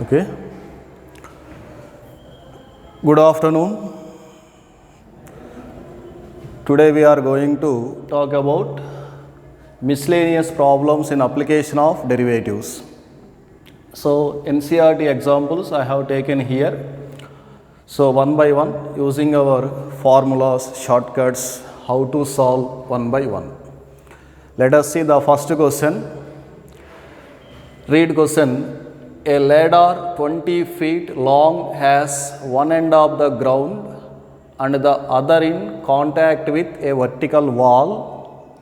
Okay. Good afternoon. Today we are going to talk about miscellaneous problems in application of derivatives. So NCERT examples I have taken here. So one by one, using our formulas, shortcuts, how to solve one by one. Let us see the first question. Read question. A ladder 20 feet long has one end of the ground and the other in contact with a vertical wall.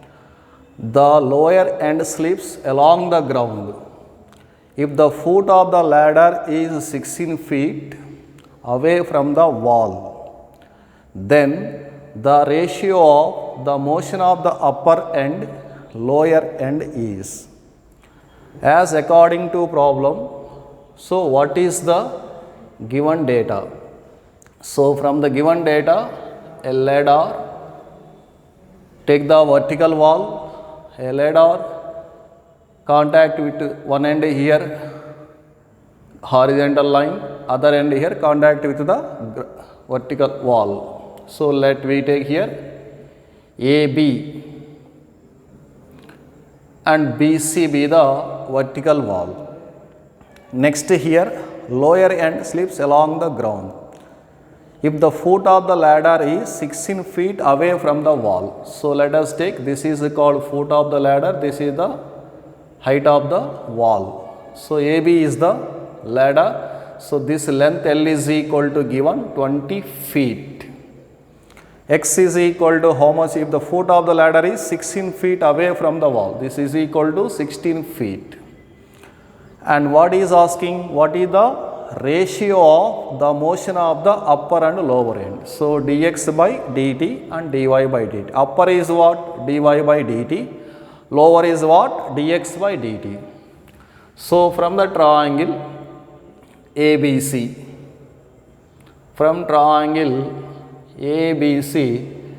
The lower end slips along the ground. If the foot of the ladder is 16 feet away from the wall, then the ratio of the motion of the upper and lower end is as according to problem. So what is the given data? So from the given data, a ladder, take the vertical wall, a ladder, contact with one end here, horizontal line, other end here, contact with the vertical wall. So let we take here AB and BC be the vertical wall. Next here, lower end slips along the ground. If the foot of the ladder is 16 feet away from the wall, so let us take, this is called foot of the ladder, this is the height of the wall. So AB is the ladder, so this length L is equal to given 20 feet. X is equal to how much? If the foot of the ladder is 16 feet away from the wall, this is equal to 16 feet. And what is asking? What is the ratio of the motion of the upper and lower end? So dx by dt and dy by dt. Upper is what? Dy by dt. Lower is what? Dx by dt. So from the triangle ABC, from triangle ABC,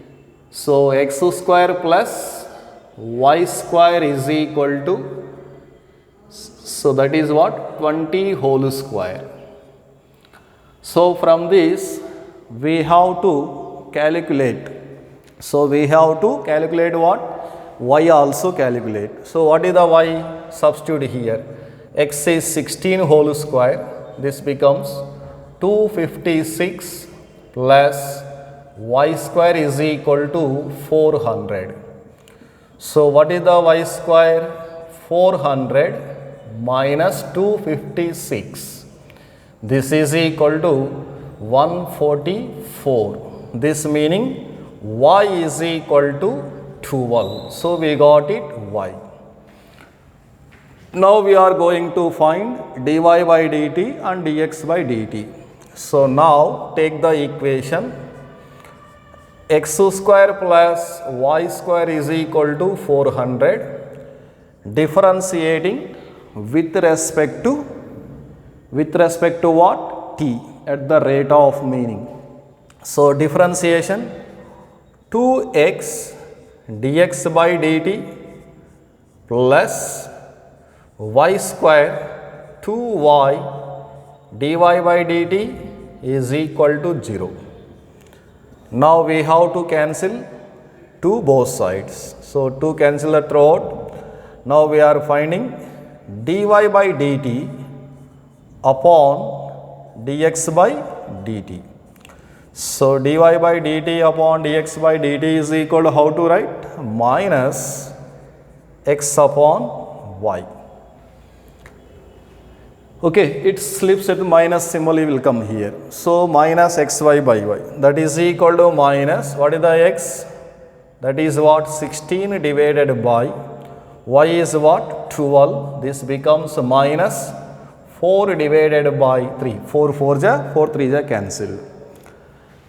so x square plus y square is equal to, so that is what? 20 whole square. So from this we have to calculate. So we have to calculate what? Y also calculate. So what is the y? Substitute here. X is 16 whole square. This becomes 256 plus y square is equal to 400. So what is the y square? 400 minus 256. This is equal to 144. This meaning y is equal to 12. So we got it y. Now we are going to find dy by dt and dx by dt. So now take the equation. X square plus y square is equal to 400. Differentiating with respect to what? T, at the rate of meaning. So differentiation 2x dx by dt plus y square 2y dy by dt is equal to 0. Now we have to cancel to both sides. So to cancel the throughout, now we are finding dy by dt upon dx by dt. So dy by dt upon dx by dt is equal to how to write? Minus x upon y. Okay, it slips at minus symbol will come here. So minus xy by y, that is equal to minus, what is the x? That is what? 16 divided by y is what? 12. This becomes minus 4 divided by 3. 4 4 ja, 4 3 ja cancel.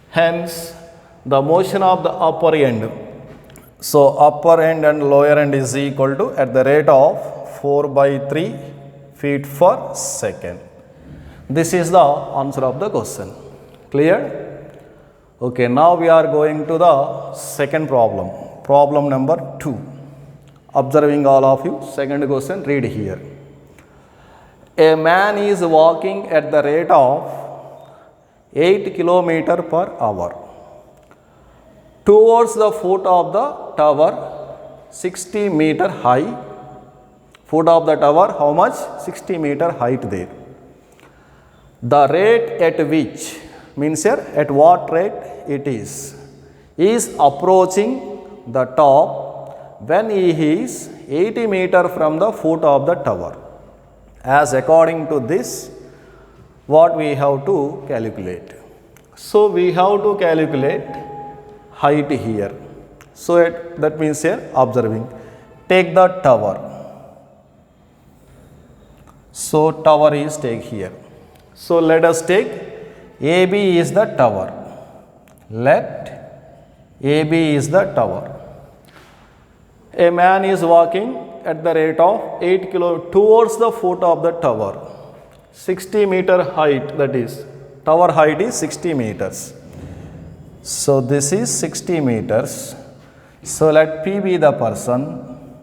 Hence, the motion of the upper end. So upper end and lower end is equal to at the rate of 4 by 3 feet per second. This is the answer of the question. Clear? Okay, now we are going to the second problem. Problem number 2. Observing all of you, second question, read here. A man is walking at the rate of 8 km per hour towards the foot of the tower, 60-meter high. Foot of the tower, how much? 60-meter height there. The rate at which, means here at what rate it is approaching the top when he is 80 meter from the foot of the tower. As according to this, what we have to calculate? So we have to calculate height here. So that means here observing. Take the tower. So tower is take here. So let us take AB is the tower. Let AB is the tower. A man is walking at the rate of 8 km towards the foot of the tower. 60-meter height, that is, tower height is 60 meters. So this is 60 meters. So let P be the person.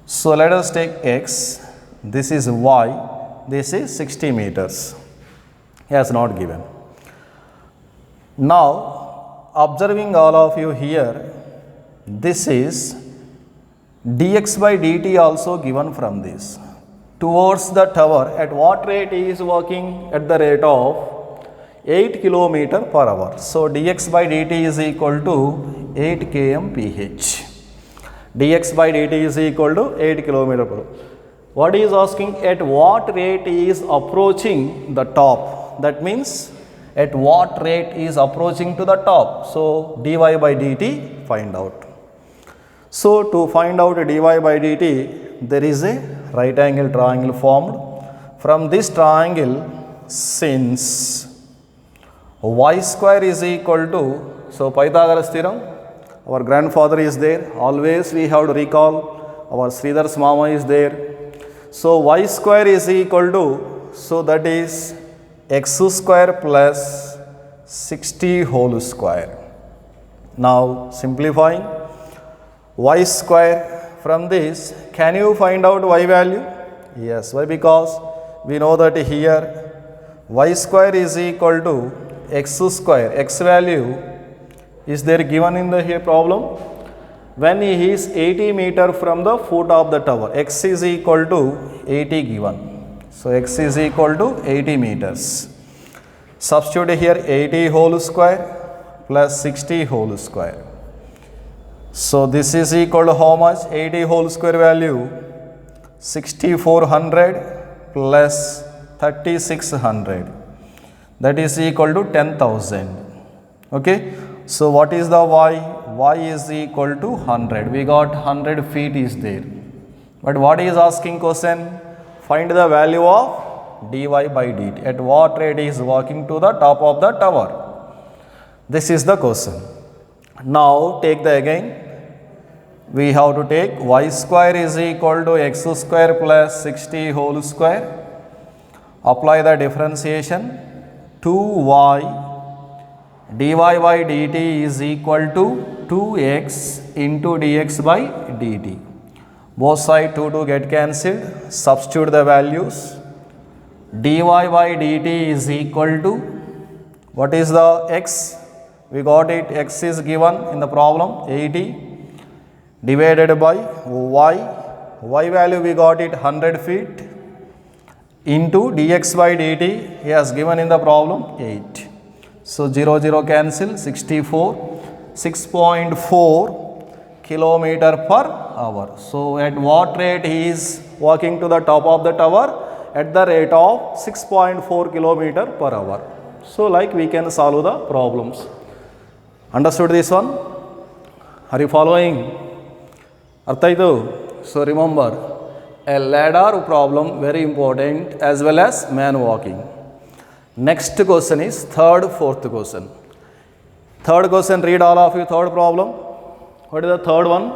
So let us take X. This is Y. This is 60 meters. He has not given. Now, observing all of you here, this is dx by dt also given from this. Towards the tower, at what rate he is working? At the rate of 8 km per hour. So dx by dt is equal to 8 kmph. Dx by dt is equal to 8 km per hour. What he is asking, at what rate he is approaching the top? That means at what rate he is approaching to the top. So dy by dt find out. So to find out dy by dt, there is a right angle triangle formed. From this triangle, since y square is equal to, so Pythagoras theorem, our grandfather is there. Always we have to recall, our Sridhar's mama is there. So y square is equal to, so that is x square plus 60 whole square. Now simplifying, y square, from this can you find out y value? Yes. Why? Because we know that here y square is equal to x square. X value is there given in the here problem. When he is 80 meter from the foot of the tower, x is equal to 80 given. So x is equal to 80 meters. Substitute here 80 whole square plus 60 whole square. So this is equal to how much? 80 whole square value 6400 plus 3600. That is equal to 10,000. Okay. So what is the y? Y is equal to 100. We got 100 feet is there. But what is asking question? Find the value of dy by dt. At what rate is walking to the top of the tower? This is the question. Now take the again. We have to take y square is equal to x square plus 60 whole square. Apply the differentiation. 2y dy by dt is equal to 2x into dx by dt. Both sides 2 get cancelled. Substitute the values. Dy by dt is equal to, what is the x? We got it, x is given in the problem 80 divided by y. Y value we got it 100 feet into dx by dt he has given in the problem 8. So 0 cancel, 64, 6.4 kilometer per hour. So at what rate he is walking to the top of the tower? At the rate of 6.4 kilometer per hour. So like we can solve the problems. Understood this one? Are you following? Arthaitu? So remember, a ladder problem very important as well as man walking. Next question is third, fourth question. Third question, read all of you third problem. What is the third one?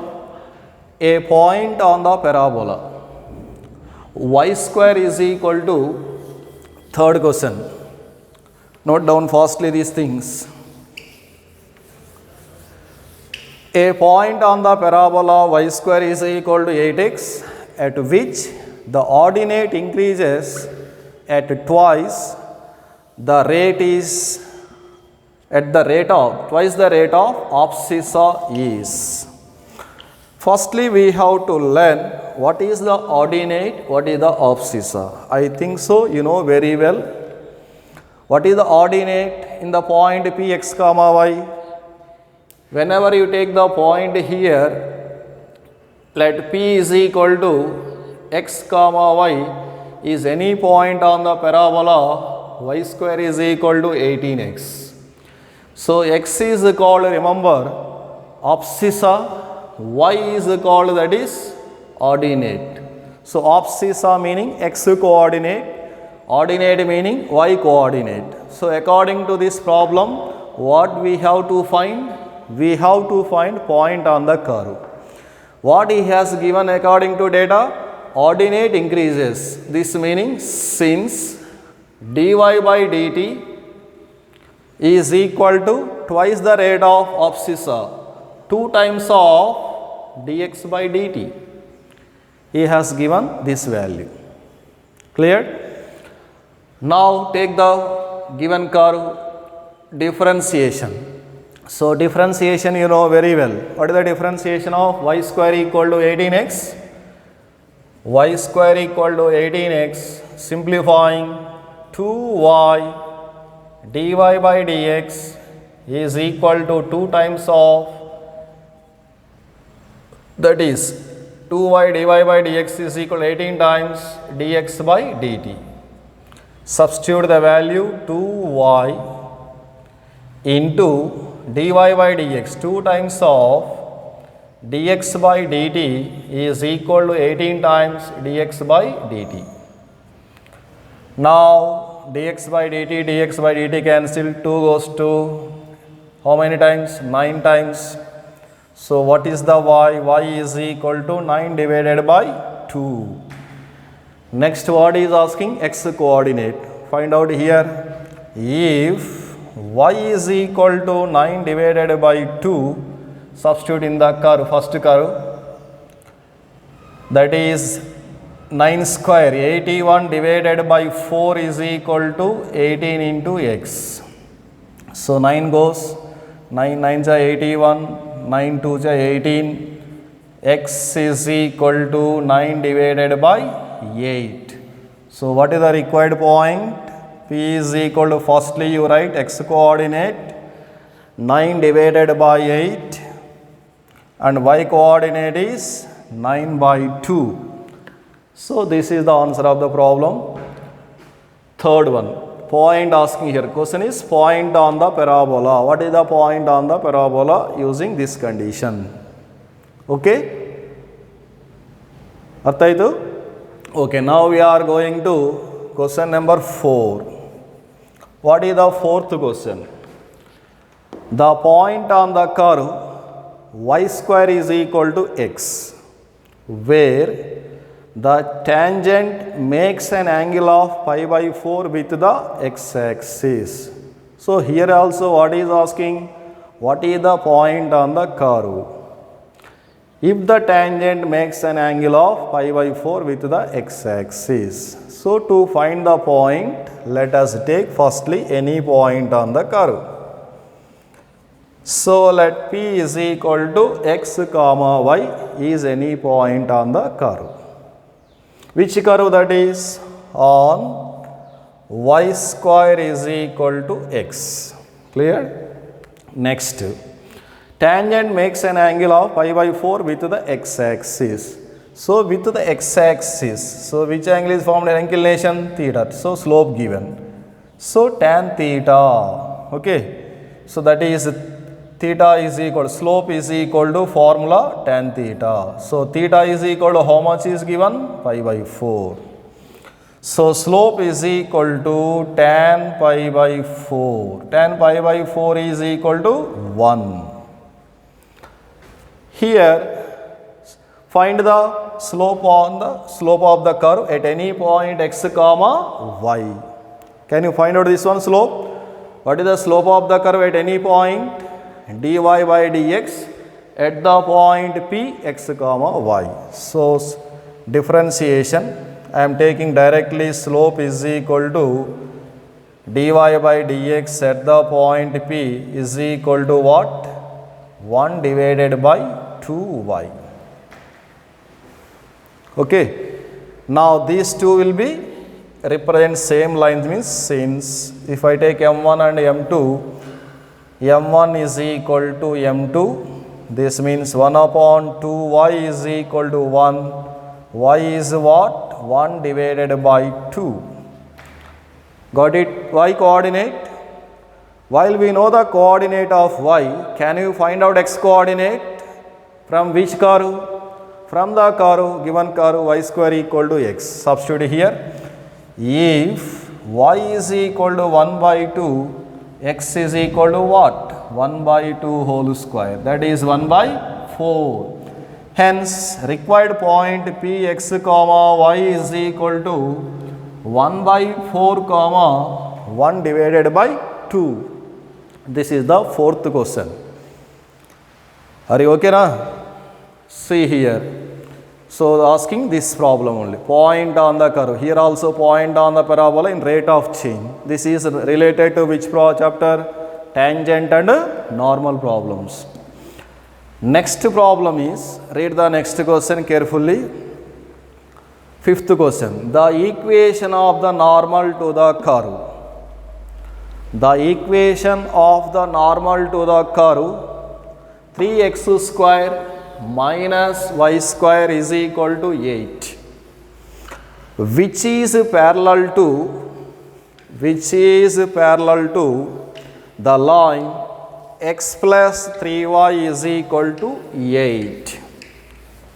A point on the parabola. Y square is equal to, third question. Note down fastly these things. A point on the parabola y square is equal to 8x at which the ordinate increases at twice the rate is at the rate of twice the rate of abscissa is. Firstly, we have to learn what is the ordinate, what is the abscissa. I think so, you know very well. What is the ordinate in the point P x comma y? Whenever you take the point here, let P is equal to x comma y is any point on the parabola, y square is equal to 18x. So x is called, remember, abscissa, y is called, that is ordinate. So abscissa meaning x coordinate, ordinate meaning y coordinate. So according to this problem, what we have to find? We have to find point on the curve. What he has given according to data? Ordinate increases. This meaning since dy by dt is equal to twice the rate of abscissa, 2 times of dx by dt. He has given this value. Clear? Now take the given curve, differentiation. So differentiation you know very well. What is the differentiation of y square equal to 18x? Y square equal to 18x, simplifying 2y dy by dx is equal to 2 times of, that is 2y dy by dx is equal to 18 times dx by dt. Substitute the value 2y into dy by dx, 2 times of dx by dt is equal to 18 times dx by dt. Now dx by dt cancel, 2 goes to how many times? 9 times. So what is the y? Y is equal to 9 divided by 2. Next what is asking? X coordinate. Find out here. If y is equal to 9 divided by 2, substitute in the curve, first curve, that is 9 square, 81 divided by 4 is equal to 18 into x. So 9 goes, 9 9s are 81, 9 2s are 18, x is equal to 9 divided by 8. So what is the required point? P is equal to, firstly you write x coordinate 9 divided by 8 and y coordinate is 9 by 2. So this is the answer of the problem. Third one, point asking here. Question is point on the parabola. What is the point on the parabola using this condition? Okay? Arthaitu? Okay, now we are going to question number 4. What is the fourth question? The point on the curve y square is equal to x, where the tangent makes an angle of pi by 4 with the x-axis. So here also what is asking? What is the point on the curve? If the tangent makes an angle of pi by 4 with the x-axis. So to find the point, let us take firstly any point on the curve. So let P is equal to x comma y is any point on the curve. Which curve that is? On y square is equal to x. Clear? Next, tangent makes an angle of pi by 4 with the x-axis. So with the x-axis, so which angle is formed in inclination? Theta. So slope given. So tan theta. Okay. So that is theta is equal, slope is equal to formula tan theta. So theta is equal to how much is given? Pi by 4. So slope is equal to tan pi by 4. Tan pi by 4 is equal to 1. Here find the slope of the curve at any point x comma y. Can you find out this one slope? What is the slope of the curve at any point? Dy by dx at the point P x comma y. So differentiation, I am taking directly slope is equal to dy by dx at the point P is equal to what? 1 divided by 2y. Okay. Now these two will be represent same lines, means since if I take m1 and m2, m1 is equal to m2, this means 1 upon 2y is equal to 1, y is what? 1 divided by 2. Got it? Y coordinate. While we know the coordinate of y, can you find out x coordinate? From which curve? From the curve, given curve y square equal to x. Substitute here. If y is equal to 1 by 2, x is equal to what? 1 by 2 whole square. That is 1 by 4. Hence, required point Px comma y is equal to 1 by 4 comma 1 divided by 2. This is the fourth question. Are you okay now? See here. So asking this problem only. Point on the curve. Here also point on the parabola in rate of change. This is related to which chapter? Tangent and normal problems. Next problem is, read the next question carefully. Fifth question. The equation of the normal to the curve. The equation of the normal to the curve 3x square minus y square is equal to 8, which is parallel to the line x plus 3y is equal to 8.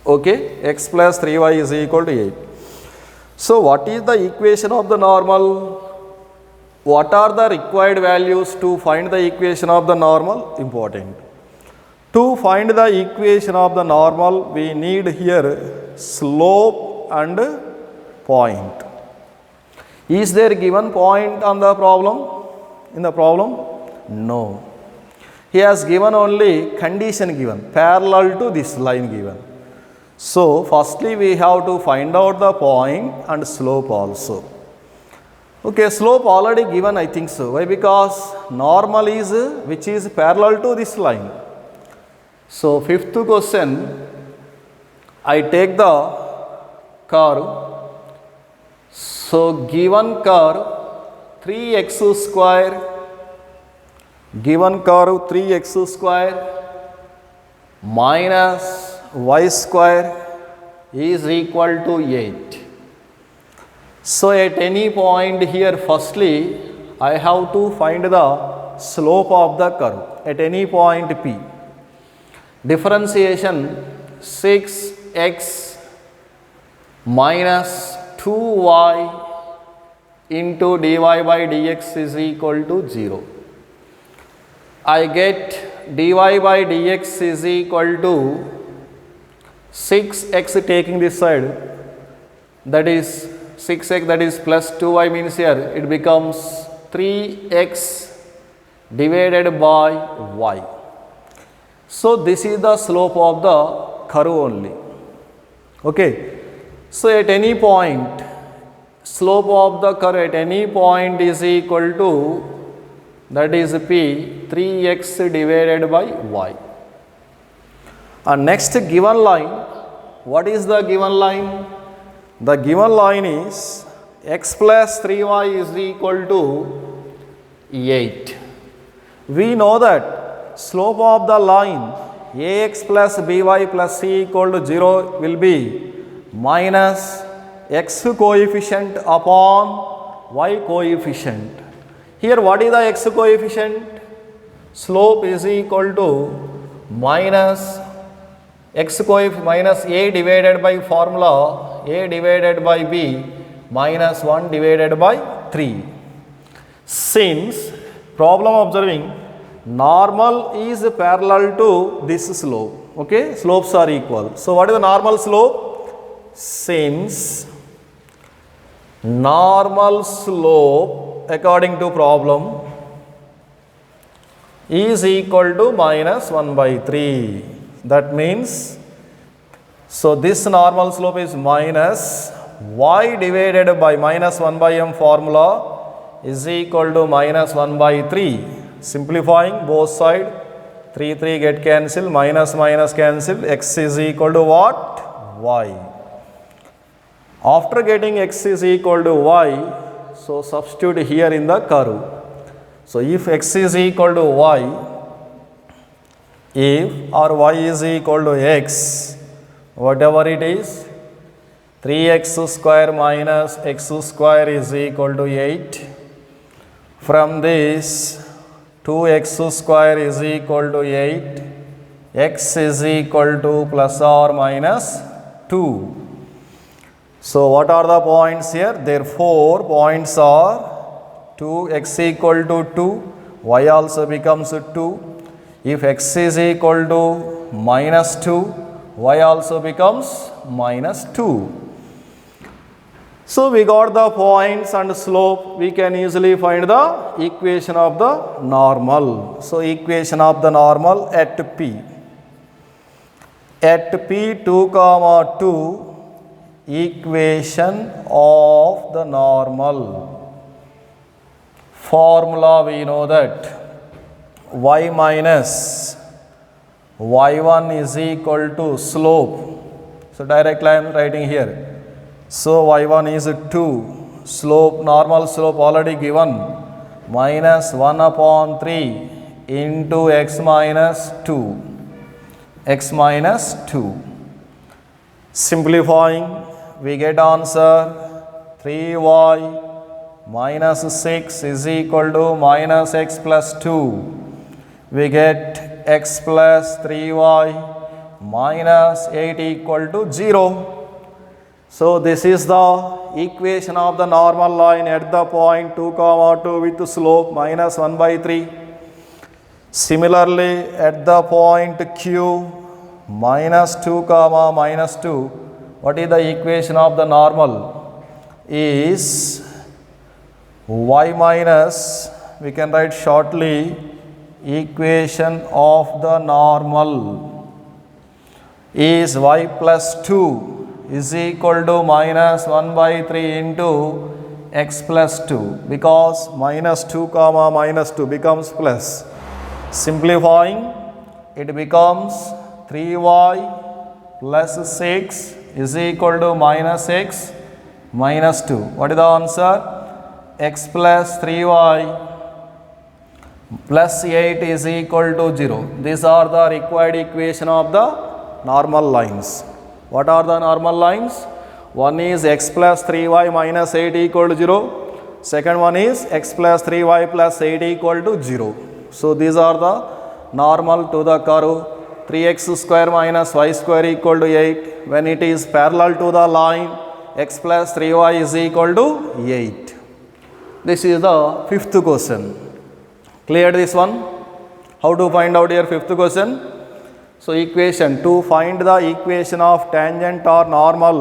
Okay, x plus 3y is equal to 8. So what is the equation of the normal? What are the required values to find the equation of the normal? Important. To find the equation of the normal, we need here slope and point. Is there given point on the problem? In the problem? No. He has given only condition given, parallel to this line given. So, firstly we have to find out the point and slope also. Okay, slope already given, I think so. Why? Because normal is which is parallel to this line. So, fifth question, I take the curve. So, given curve 3x square, minus y square is equal to 8. So, at any point here, firstly, I have to find the slope of the curve at any point P. Differentiation 6x minus 2y into dy by dx is equal to 0. I get dy by dx is equal to 6x taking this side, that is 6x, that is plus 2y, means here it becomes 3x divided by y. So this is the slope of the curve only. Okay. So at any point, slope of the curve at any point is equal to, that is P, 3x divided by y. And next given line, what is the given line? The given line is x plus 3y is equal to 8. We know that slope of the line ax plus by plus c equal to 0 will be minus x coefficient upon y coefficient. Here what is the x coefficient? Slope is equal to minus x coefficient minus a divided by formula a divided by b minus 1 divided by 3. Since problem observing normal is parallel to this slope, okay, slopes are equal. So what is the normal slope? Since normal slope according to problem is equal to minus 1 by 3. That means, so this normal slope is minus y divided by minus 1 by m formula is equal to minus 1 by 3. Simplifying both side, 3 get cancelled, minus minus cancelled, x is equal to what? Y. After getting x is equal to y, so substitute here in the curve. So if x is equal to y, if or y is equal to x, whatever it is, 3x square minus x square is equal to 8. From this, 2x square is equal to 8. X is equal to plus or minus 2. So what are the points here? Therefore, points are 2x equal to 2, y also becomes 2. If x is equal to minus 2, y also becomes minus 2. So we got the points and slope. We can easily find the equation of the normal. So equation of the normal at P. At P 2 comma 2, equation of the normal. Formula we know that y minus y1 is equal to slope. So directly I am writing here. So y1 is 2, slope, normal slope already given, minus 1 upon 3 into x minus 2, x minus 2. Simplifying, we get answer 3y minus 6 is equal to minus x plus 2. We get x plus 3y minus 8 equal to 0. So this is the equation of the normal line at the point 2 comma 2 with slope minus 1 by 3. Similarly, at the point Q minus 2 comma minus 2, what is the equation of the normal? Is y minus, we can write shortly, equation of the normal is y plus 2 is equal to minus 1 by 3 into x plus 2, because minus 2 comma minus 2 becomes plus. Simplifying, it becomes 3y plus 6 is equal to minus x minus 2. What is the answer? X plus 3y plus 8 is equal to 0. These are the required equation of the normal lines. What are the normal lines? One is x plus 3y minus 8 equal to 0. Second one is x plus 3y plus 8 equal to 0. So these are the normal to the curve 3x square minus y square equal to 8. When it is parallel to the line, x plus 3y is equal to 8. This is the fifth question. Clear this one? How to find out here fifth question? So equation, to find the equation of tangent or normal,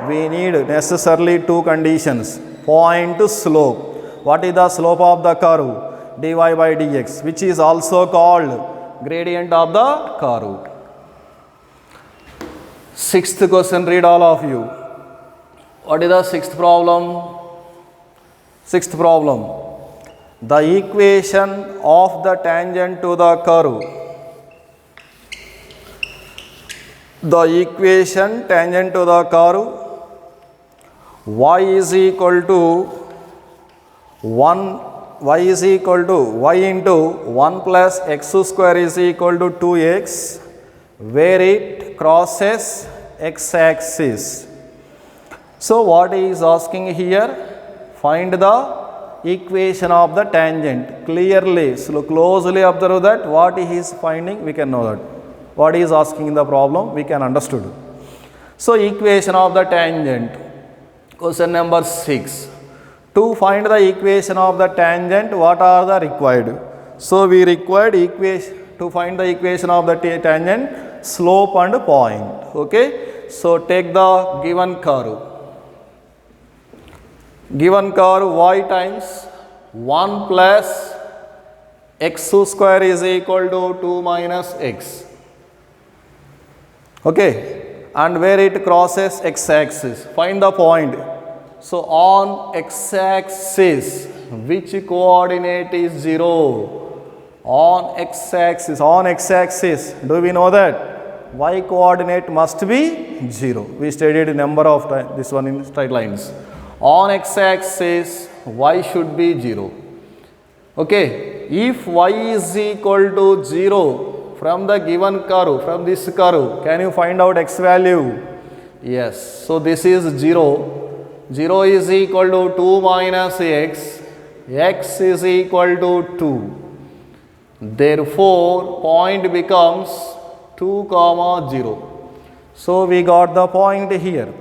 we need necessarily two conditions. Point slope. What is the slope of the curve? dy by dx, which is also called gradient of the curve. Sixth question, read all of you. What is the sixth problem? Sixth problem. The equation of the tangent to the curve. The equation tangent to the curve, y is equal to 1, y is equal to y into 1 plus x square is equal to 2x, where it crosses x axis. So what he is asking here? Find the equation of the tangent. Clearly, so closely observe that what he is finding, we can know that. What he is asking in the problem, we can understood. So equation of the tangent. Question number 6. To find the equation of the tangent, what are the required? So we required equation to find the equation of the tangent, slope and point. Okay. So take the given curve. Given curve y times 1 plus x square is equal to 2 minus x. Okay, and where it crosses x-axis. Find the point. So on x-axis, which coordinate is 0? On x-axis, do we know that y coordinate must be 0? We studied a number of times this one in straight lines. On x-axis, y should be 0. Okay, if y is equal to 0 from the given curve, from this curve, can you find out x value? Yes, so this is 0. 0 is equal to 2 minus x, x is equal to 2. Therefore, point becomes 2, 0. So, we got the point here.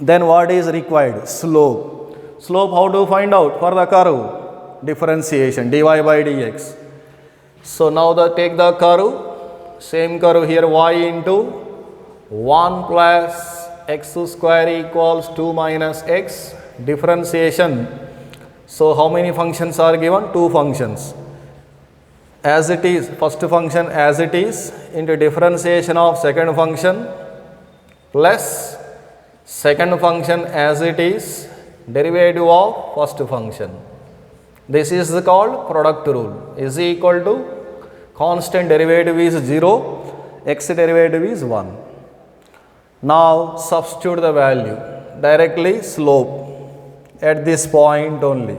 Then what is required? Slope. Slope, how to find out for the curve? Differentiation, dy by dx. So, now take the curve, same curve here, y into 1 plus x square equals 2 minus x, differentiation. So, how many functions are given? 2 functions. As it is, first function as it is into differentiation of second function plus second function as it is derivative of first function. This is called product rule. Is equal to constant derivative is 0, x derivative is 1. Now substitute the value directly. Slope at this point only.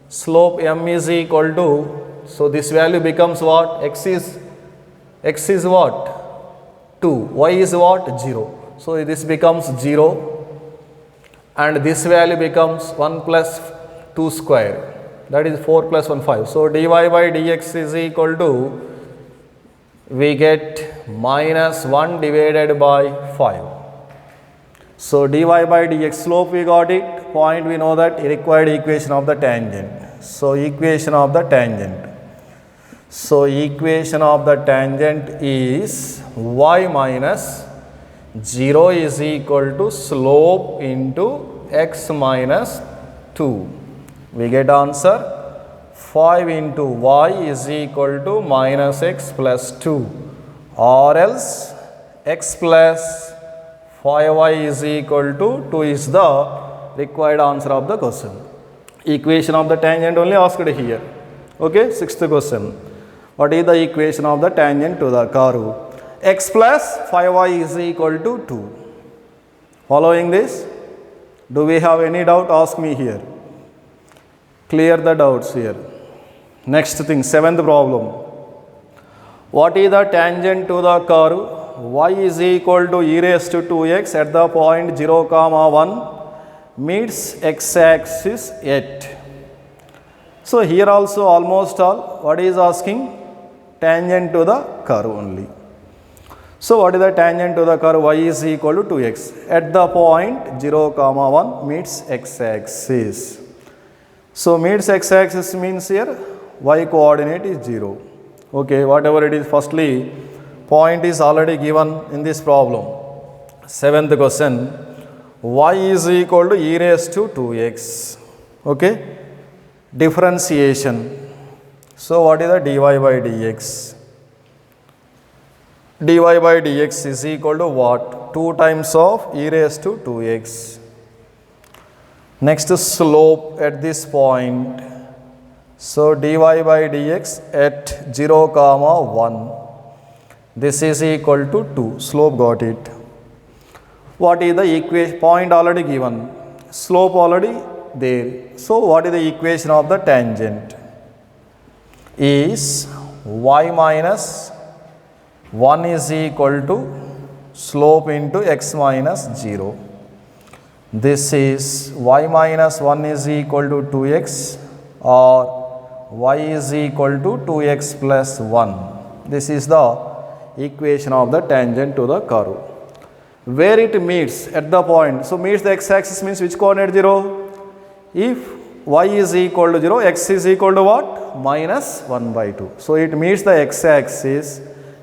Slope m is equal to, so this value becomes what? X is what? 2. Y is what? 0. So this becomes 0 and this value becomes 1 plus 2 square. That is 4 plus 1, 5. So dy by dx is equal to, we get minus 1 divided by 5. So dy by dx, slope we got it, point we know that, required equation of the tangent. So equation of the tangent. So equation of the tangent is y minus 0 is equal to slope into x minus 2. We get answer 5 into y is equal to minus x plus 2, or else x plus 5y is equal to 2 is the required answer of the question. Equation of the tangent only asked here. Okay, sixth question. What is the equation of the tangent to the curve? X plus 5y is equal to 2. Following this, do we have any doubt? Ask me here. Clear the doubts here. Next thing, seventh problem. What is the tangent to the curve? Y is equal to e raised to 2x at the point 0, 1 meets x-axis at. So here also almost all, what is asking? Tangent to the curve only. So what is the tangent to the curve? Y is equal to 2x at the point 0, 1 meets x-axis. So meets x-axis means here y coordinate is 0. Okay, whatever it is, firstly point is already given in this problem. Seventh question, y is equal to e raised to 2x. Okay, differentiation. So what is the dy by dx? Dy by dx is equal to what? 2 times of e raised to 2x. Next is slope at this point. So dy by dx at 0, 1. This is equal to 2. Slope got it. What is the equation? Point already given. Slope already there. So what is the equation of the tangent? Is y minus 1 is equal to slope into x minus 0. This is y minus 1 is equal to 2x, or y is equal to 2x plus 1. This is the equation of the tangent to the curve. Where it meets at the point, so meets the x-axis means which coordinate? 0. If y is equal to 0, x is equal to what? Minus 1 by 2. So it meets the x-axis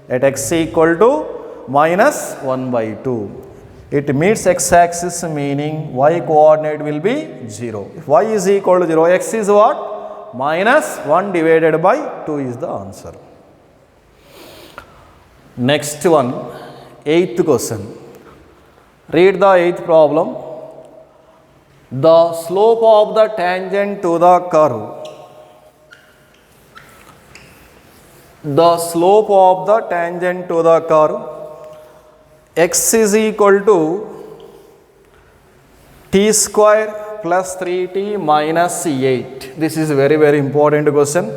at x equal to minus 1 by 2. It meets x-axis meaning y coordinate will be 0. If y is equal to 0, x is what? Minus 1 divided by 2 is the answer. Next one, eighth question. Read the eighth problem. The slope of the tangent to the curve. The slope of the tangent to the curve x is equal to t square plus 3t minus 8. This is very important question.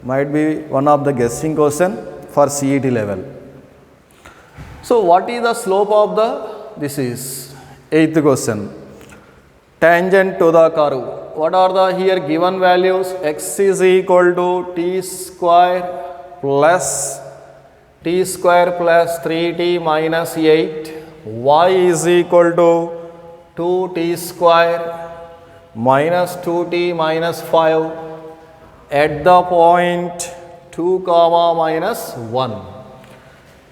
Might be one of the guessing question for CET level. So what is the slope of the, this is eighth question, tangent to the curve. What are the here given values? X is equal to t square plus 3t minus 8. Y is equal to 2t square minus 2t minus 5 at the point 2 comma minus 1.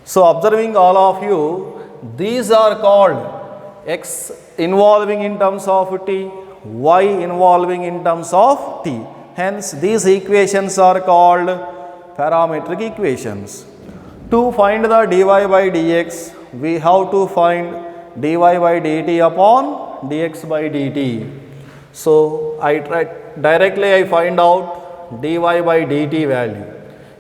So observing all of you, these are called x involving in terms of t, y involving in terms of t. Hence these equations are called parametric equations. To find the dy by dx, we have to find dy by dt upon dx by dt. So I find out dy by dt value.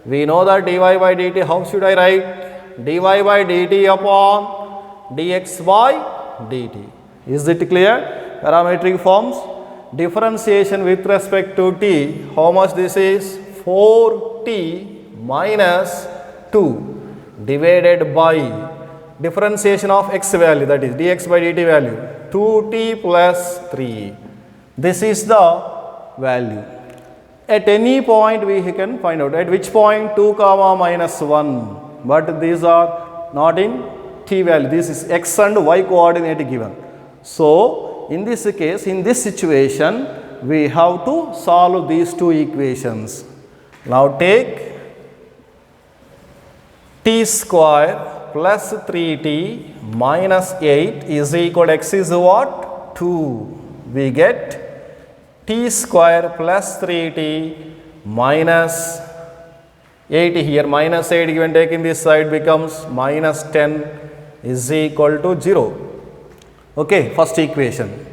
We know that dy by dt, how should I write? Dy by dt upon dx by dt. Is it clear? Parametric forms. Differentiation with respect to t, how much this is? 4t minus 2 divided by differentiation of x value, that is dx by dt value, 2t plus 3. This is the value. At any point we can find out. At which point? 2 comma minus 1. But these are not in t value. This is x and y coordinate given. So in this case, in this situation, we have to solve these two equations. Now take t square plus 3t minus 8 is equal to x is what? 2. We get t square plus 3t minus 8 here, minus 8 given taking this side becomes minus 10 is equal to 0. Okay, first equation.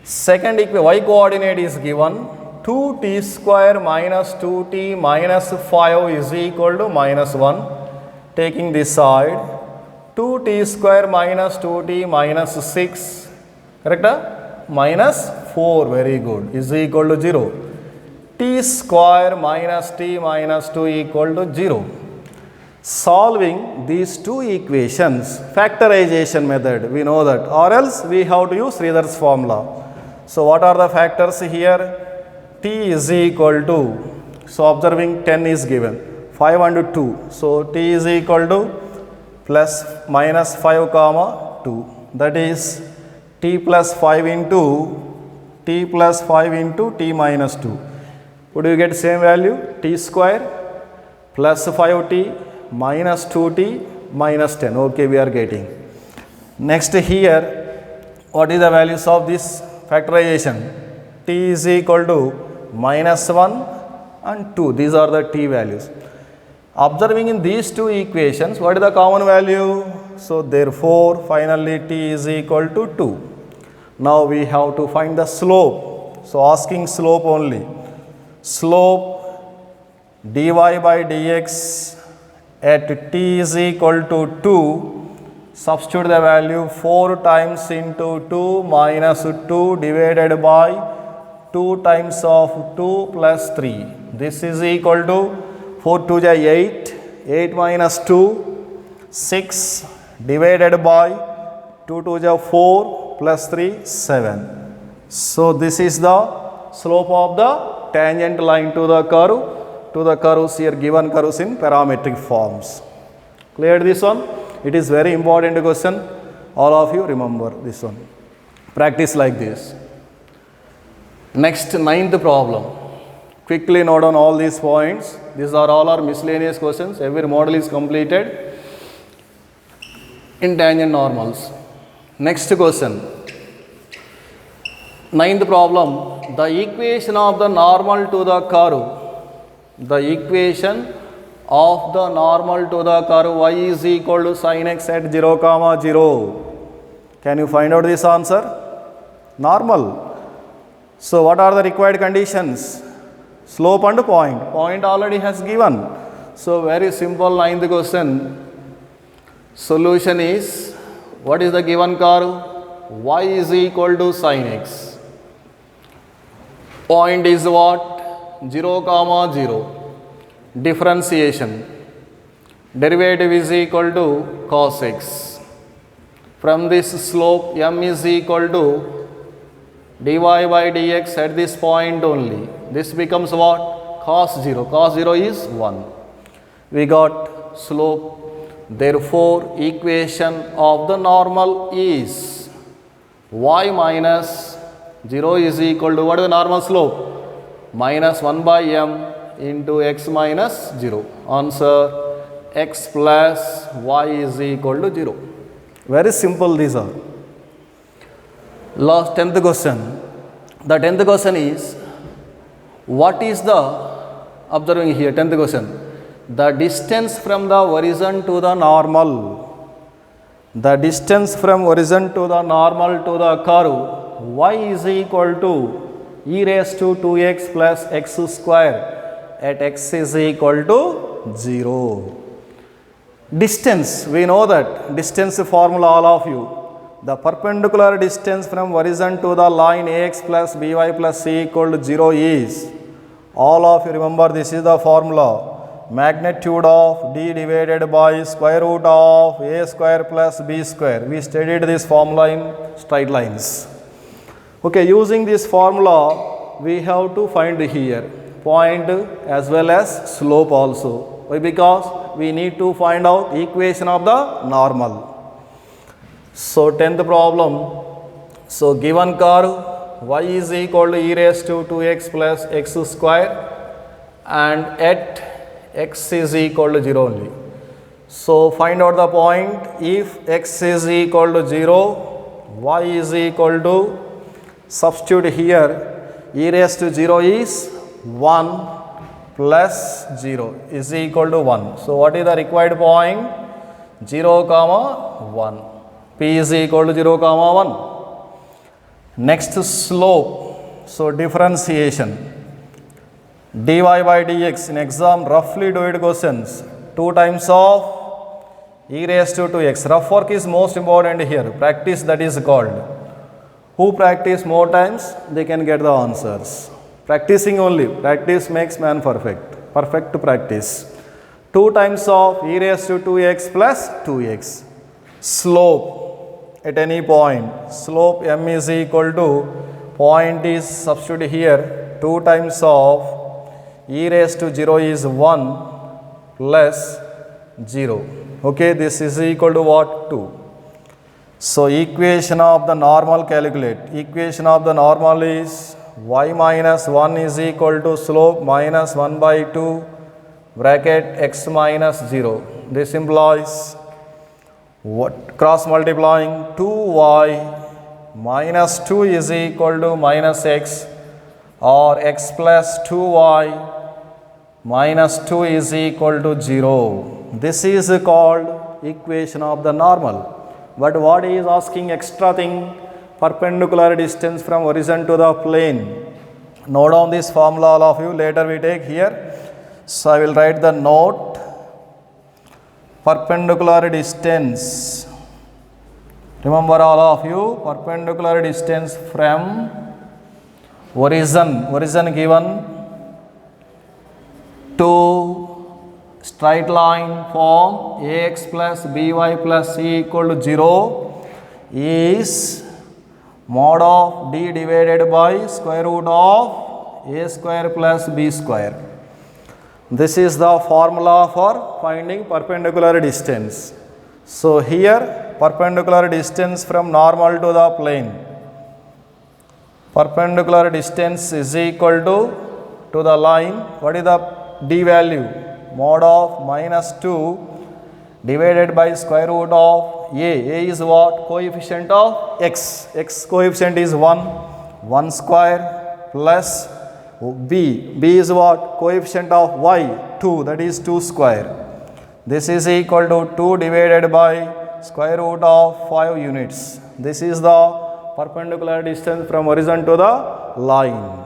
Second equation, y coordinate is given, 2t square minus 2t minus 5 is equal to minus 1. Taking this side, 2t square minus 2t minus 6, correct? Minus 4, very good, is equal to 0. T square minus t minus 2 equal to 0. Solving these two equations, factorization method, we know that, or else we have to use Sridhar's formula. So what are the factors here? T is equal to, so observing 10 is given, 5 and 2. So t is equal to plus minus 5 comma 2. That is t plus 5 into t plus 5 into t minus 2. Would you get same value? T square plus 5t minus 2t minus 10. Okay, we are getting. Next here, what is the values of this factorization? T is equal to minus 1 and 2. These are the t values. Observing in these two equations, what is the common value? So therefore, finally t is equal to 2. Now we have to find the slope. So asking slope only. Slope dy by dx at t is equal to 2. Substitute the value 4 times into 2 minus 2 divided by 2 times of 2 plus 3. This is equal to 4 2 is 8, 8 minus 2, 6 divided by 2 2 is 4 plus 3, 7. So this is the slope of the tangent line to the curves here, given curves in parametric forms. Clear this one? It is very important question. All of you remember this one. Practice like this. Next, ninth problem. Quickly note down all these points. These are all our miscellaneous questions. Every model is completed in tangent normals. Next question. Ninth problem. The equation of the normal to the curve. The equation of the normal to the curve y is equal to sin x at 0, 0. Can you find out this answer? Normal. So what are the required conditions? Slope and point. Point already has given. So very simple ninth question. Solution is, what is the given curve? Y is equal to sin x. Point is what? 0, 0. Differentiation. Derivative is equal to cos x. From this slope, m is equal to dy by dx at this point only. This becomes what? Cos 0. Cos 0 is 1. We got slope. Therefore, equation of the normal is y minus 0 is equal to, what is the normal slope? Minus 1 by m into x minus 0. Answer, x plus y is equal to 0. Very simple these are. Last 10th question. The 10th question is, what is the, observing here 10th question, the distance from the horizon to the normal. The distance from horizon to the normal to the curve y is equal to e raised to 2x plus x square at x is equal to 0. Distance, we know that distance formula all of you. The perpendicular distance from horizon to the line ax plus by plus c equal to 0 is, all of you remember this is the formula, magnitude of d divided by square root of a square plus b square. We studied this formula in straight lines. Okay, using this formula we have to find here point as well as slope also. Why? Because we need to find out equation of the normal. So 10th problem. So given curve y is equal to e raised to 2x plus x square and at x is equal to 0 only. So find out the point. If x is equal to 0, y is equal to, substitute here, e raised to 0 is 1 plus 0 is equal to 1. So what is the required point? 0, 1. P is equal to 0, 1. Next slope. So differentiation. dy by dx in exam roughly do it questions. 2 times of e raised to 2x. Rough work is most important here. Practice that is called. Who practice more times, they can get the answers. Practicing only. Practice makes man perfect. Perfect practice. 2 times of e raised to 2x plus 2x. Slope at any point. Slope m is equal to, point is substitute here, 2 times of e raised to 0 is 1 plus 0. Okay, this is equal to what? 2. So equation of the normal calculate. Equation of the normal is y minus 1 is equal to slope minus 1 by 2 bracket x minus 0. This implies what? Cross multiplying 2y minus 2 is equal to minus x, or x plus 2y minus 2 is equal to 0. This is called equation of the normal. But what he is asking extra thing, perpendicular distance from horizon to the plane. Note down this formula all of you, later we take here. So I will write the note. Perpendicular distance. Remember all of you, perpendicular distance from horizon. Horizon given to straight line form ax plus by plus c equal to 0 is mod of d divided by square root of a square plus b square. This is the formula for finding perpendicular distance. So here perpendicular distance from normal to the plane. Perpendicular distance is equal to the line. What is the d value? Mod of minus 2 divided by square root of a. A is what? Coefficient of x. X coefficient is 1. 1 square plus b. B is what? Coefficient of y. 2. That is 2 square. This is equal to 2 divided by square root of 5 units. This is the perpendicular distance from horizon to the line.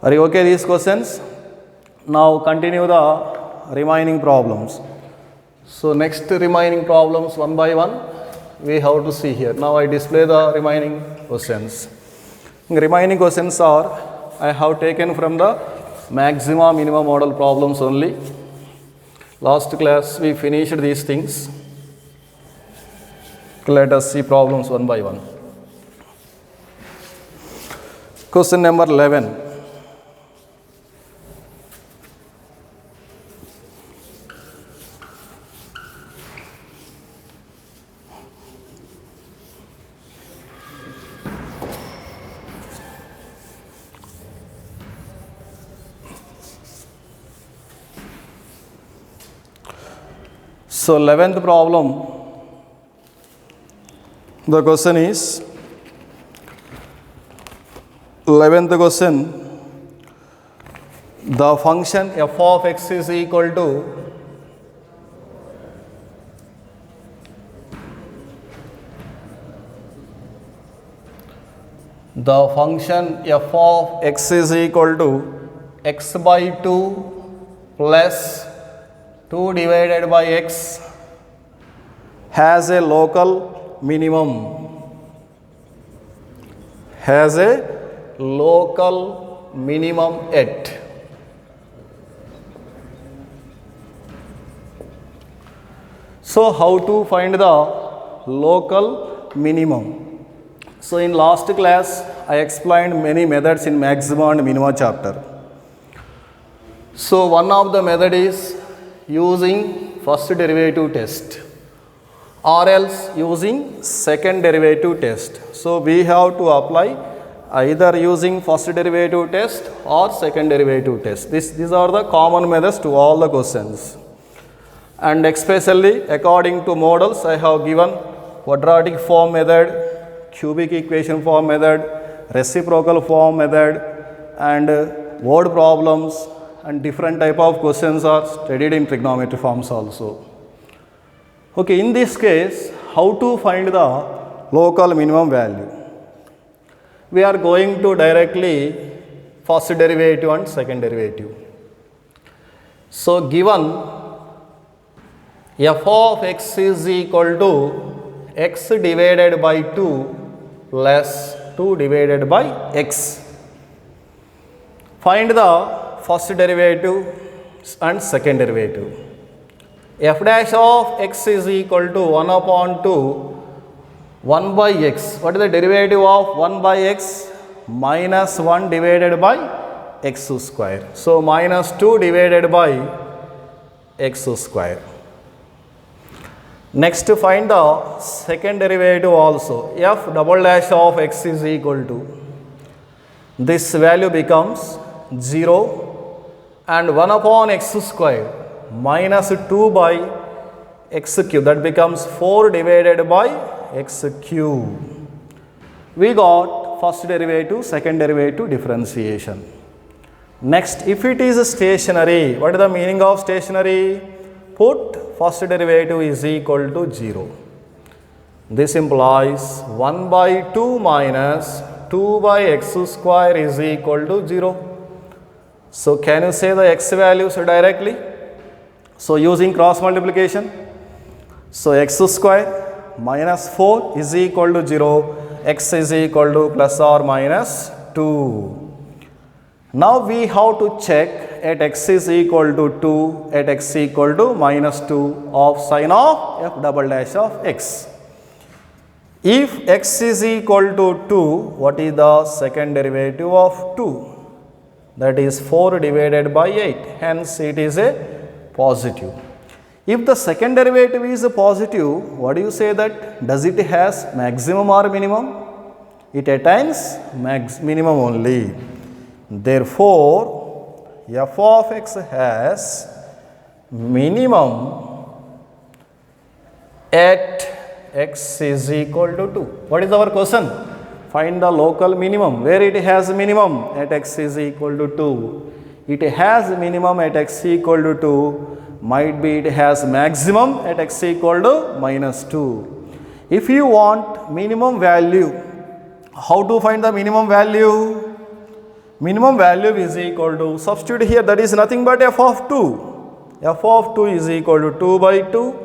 Are you okay these questions? Now continue the remaining problems. So next remaining problems one by one we have to see here. Now I display the remaining questions. Remaining questions are I have taken from the maxima minima model problems only. Last class we finished these things. Let us see problems one by one. Question number 11. So 11th problem, the question is, 11th question, the function f of x is equal to x by 2 plus 2 divided by x has a local minimum at. So how to find the local minimum? So in last class I explained many methods in maxima and minima chapter. So one of the method is using first derivative test or else using second derivative test. So we have to apply either using first derivative test or second derivative test. These are the common methods to all the questions. And especially according to models I have given quadratic form method, cubic equation form method, reciprocal form method, and word problems and different type of questions are studied in trigonometry forms also. Okay, in this case, how to find the local minimum value? We are going to directly first derivative and second derivative. So given f of x is equal to x divided by 2 plus 2 divided by x. Find the first derivative and second derivative. F dash of x is equal to 1 upon 2 1 by x. What is the derivative of 1 by x? Minus 1 divided by x square. So minus 2 divided by x square. Next to find the second derivative also. F double dash of x is equal to, this value becomes 0 and 1 upon x square minus 2 by x cube, that becomes 4 divided by x cube. We got first derivative, second derivative differentiation. Next, if it is stationary, what is the meaning of stationary? Put first derivative is equal to 0. This implies 1 by 2 minus 2 by x square is equal to 0. So can you say the x values directly? So using cross multiplication. So x square minus 4 is equal to 0, x is equal to plus or minus 2. Now we have to check at x is equal to 2, at x equal to minus 2 of sin of f double dash of x. If x is equal to 2, what is the second derivative of 2? That is 4 divided by 8, hence it is a positive. If the second derivative is a positive, what do you say that? Does it has maximum or minimum? It attains minimum only. Therefore, f of x has minimum at x is equal to 2. What is our question? Find the local minimum. Where it has minimum? At x is equal to 2. It has minimum at x equal to 2. Might be it has maximum at x equal to minus 2. If you want minimum value, how to find the minimum value? Minimum value is equal to, substitute here, that is nothing but f of 2. F of 2 is equal to 2 by 2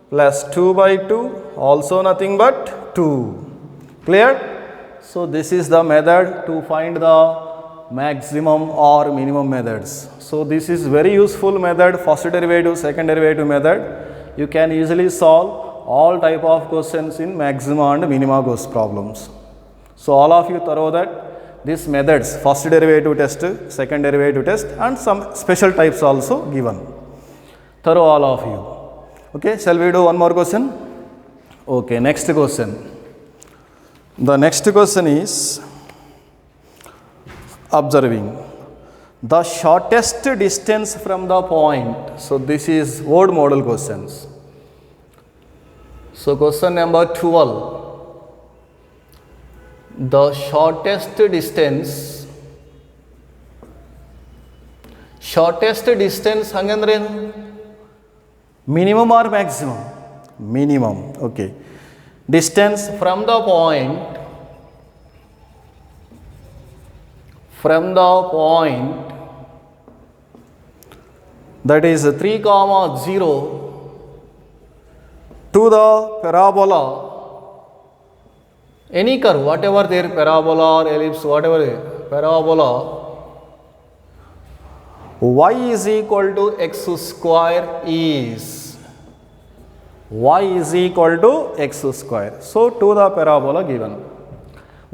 plus 2 by 2, also nothing but 2. Clear? So this is the method to find the maximum or minimum methods. So this is very useful method, first derivative, second derivative method. You can easily solve all type of questions in maxima and minima ghost problems. So all of you thorough that these methods, first derivative test, second derivative test, and some special types also given. Thorough all of you. Okay, shall we do one more question? Okay, next question. The next question is observing the shortest distance from the point. So this is word model questions. So question number 12. The shortest distance. Shortest distance hangandre minimum or maximum? Minimum. Okay. Distance from the point. From the point, that is 3, 0 to the parabola, any curve, whatever their parabola or ellipse, whatever parabola, y is equal to x square is, y is equal to x square. So to the parabola given.